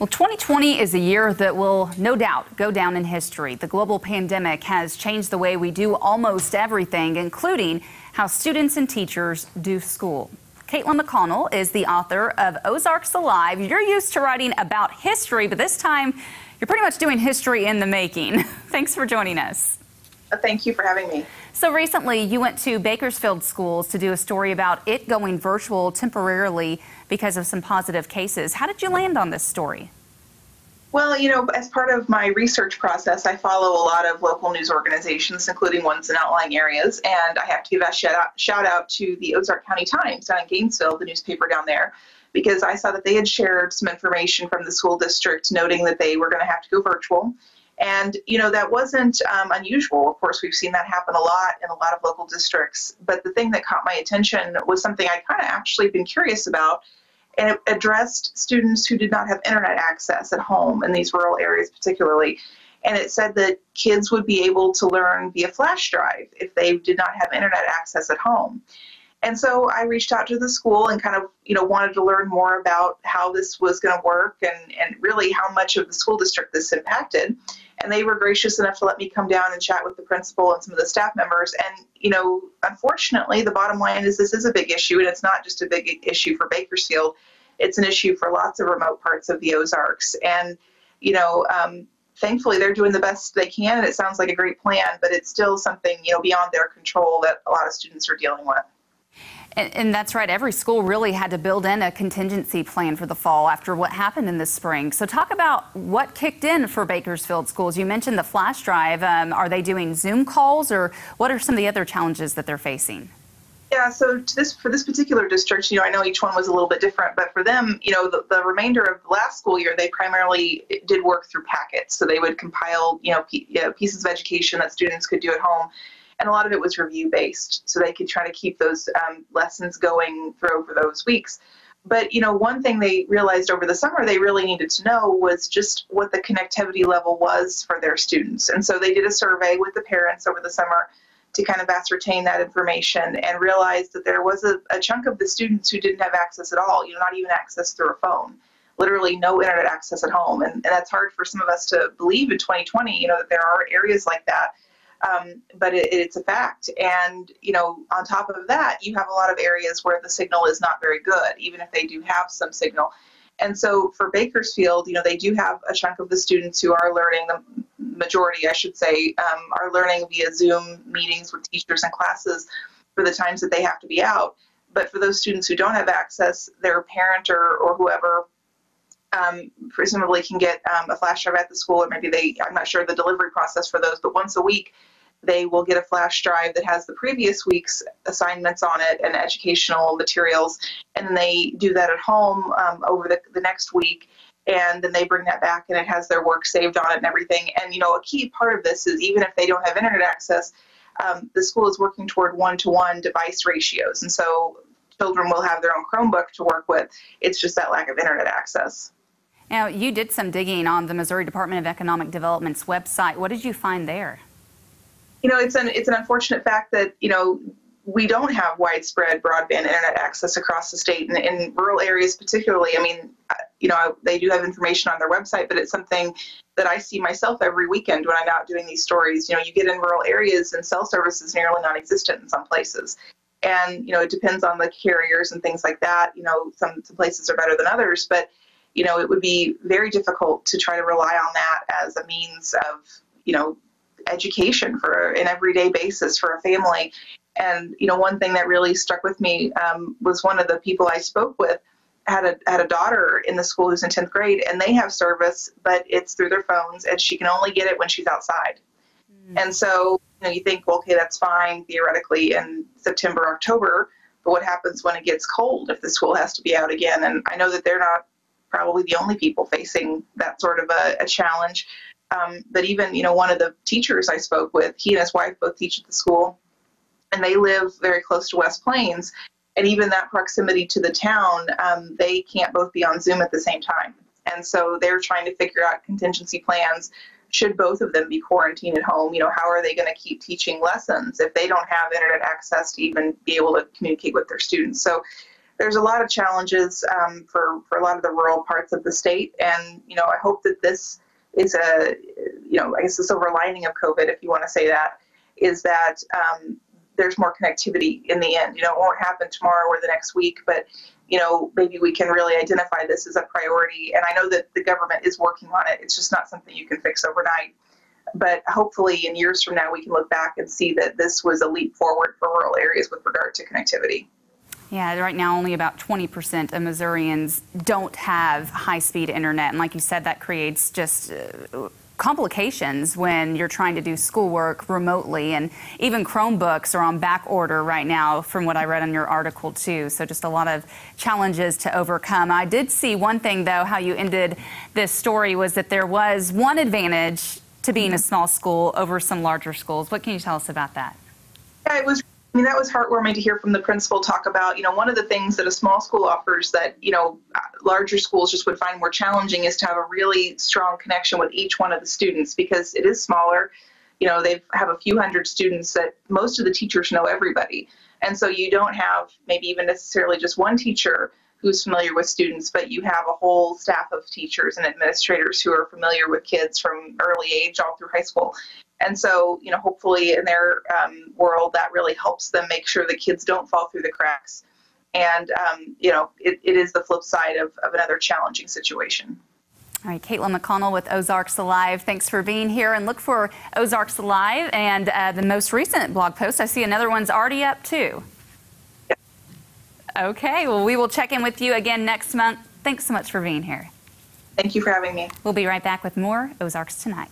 Well, 2020 is a year that will no doubt go down in history. The global pandemic has changed the way we do almost everything, including how students and teachers do school. Caitlin McConnell is the author of Ozarks Alive. You're used to writing about history, but this time you're pretty much doing history in the making. Thanks for joining us. Thank you for having me. So recently you went to Bakersfield schools to do a story about it going virtual temporarily because of some positive cases. How did you land on this story? Well, as part of my research process, I follow a lot of local news organizations, including ones in outlying areas, and I have to give a shout out to the Ozarks County Times down in Gainesville, the newspaper down there, because I saw that they had shared some information from the school district noting that they were going to have to go virtual. And, that wasn't unusual. Of course, we've seen that happen a lot in a lot of local districts. But the thing that caught my attention was something I kind of actually been curious about, and it addressed students who did not have internet access at home in these rural areas particularly. And it said that kids would be able to learn via flash drive if they did not have internet access at home. And so I reached out to the school and kind of, wanted to learn more about how this was going to work and really how much of the school district this impacted. And they were gracious enough to let me come down and chat with the principal and some of the staff members. And, unfortunately, the bottom line is this is a big issue, and it's not just a big issue for Bakersfield. It's an issue for lots of remote parts of the Ozarks. And, thankfully, they're doing the best they can, and it sounds like a great plan, but it's still something, beyond their control that a lot of students are dealing with. And that's right. Every school really had to build in a contingency plan for the fall after what happened in the spring. So talk about what kicked in for Bakersfield schools. You mentioned the flash drive. Are they doing Zoom calls, or what are some of the other challenges that they're facing? Yeah, so for this particular district, I know each one was a little bit different, but for them, the remainder of the last school year, they primarily did work through packets. So they would compile, pieces of education that students could do at home. And a lot of it was review-based, so they could try to keep those lessons going for over those weeks. But, one thing they realized over the summer they really needed to know was just what the connectivity level was for their students. And so they did a survey with the parents over the summer to kind of ascertain that information and realized that there was a chunk of the students who didn't have access at all, not even access through a phone, literally no internet access at home. And that's hard for some of us to believe in 2020, that there are areas like that. But it's a fact. And, on top of that, you have a lot of areas where the signal is not very good, even if they do have some signal. And so for Bakersfield, they do have a chunk of the students who are learning, the majority, I should say, are learning via Zoom meetings with teachers and classes for the times that they have to be out. But for those students who don't have access, their parent or whoever presumably can get a flash drive at the school, or maybe I'm not sure the delivery process for those, but once a week they will get a flash drive that has the previous week's assignments on it and educational materials, and then they do that at home over the next week, and then they bring that back and it has their work saved on it and everything. And a key part of this is even if they don't have internet access, the school is working toward one-to-one device ratios, and so children will have their own Chromebook to work with. It's just that lack of internet access. Now, you did some digging on the Missouri Department of Economic Development's website. What did you find there? It's an unfortunate fact that, we don't have widespread broadband internet access across the state, and in rural areas particularly. I mean, they do have information on their website, but it's something that I see myself every weekend when I'm out doing these stories. You get in rural areas and cell service is nearly non-existent in some places. And, it depends on the carriers and things like that. Some places are better than others, but it would be very difficult to try to rely on that as a means of, education for an everyday basis for a family. And, one thing that really struck with me was one of the people I spoke with had a daughter in the school who's in 10th grade, and they have service, but it's through their phones, and she can only get it when she's outside. And so, you think, well, okay, that's fine theoretically in September, October, but what happens when it gets cold if the school has to be out again? And I know that they're not probably the only people facing that sort of a challenge. But even, one of the teachers I spoke with, he and his wife both teach at the school, and they live very close to West Plains. And even that proximity to the town, they can't both be on Zoom at the same time. And so they're trying to figure out contingency plans. Should both of them be quarantined at home? How are they going to keep teaching lessons if they don't have internet access to even be able to communicate with their students? So there's a lot of challenges for a lot of the rural parts of the state. And, I hope that this is I guess the silver lining of COVID, if you want to say that, is that there's more connectivity in the end. It won't happen tomorrow or the next week, but, maybe we can really identify this as a priority. And I know that the government is working on it. It's just not something you can fix overnight. But hopefully in years from now, we can look back and see that this was a leap forward for rural areas with regard to connectivity. Yeah, right now only about 20% of Missourians don't have high-speed internet. And like you said, that creates just complications when you're trying to do schoolwork remotely. And even Chromebooks are on back order right now, from what I read in your article, too. So just a lot of challenges to overcome. I did see one thing, though, how you ended this story was that there was one advantage to being a small school over some larger schools. What can you tell us about that? Yeah, that was heartwarming to hear from the principal talk about, one of the things that a small school offers that, larger schools just would find more challenging is to have a really strong connection with each one of the students, because it is smaller. They have a few hundred students that most of the teachers know everybody. And so you don't have maybe even necessarily just one teacher who's familiar with students, but you have a whole staff of teachers and administrators who are familiar with kids from early age all through high school. And so, hopefully in their world, that really helps them make sure the kids don't fall through the cracks. And, it is the flip side of another challenging situation. All right, Caitlin McConnell with Ozarks Alive. Thanks for being here. And look for Ozarks Alive and the most recent blog post. I see another one's already up, too. Yep. Okay, well, we will check in with you again next month. Thanks so much for being here. Thank you for having me. We'll be right back with more Ozarks Tonight.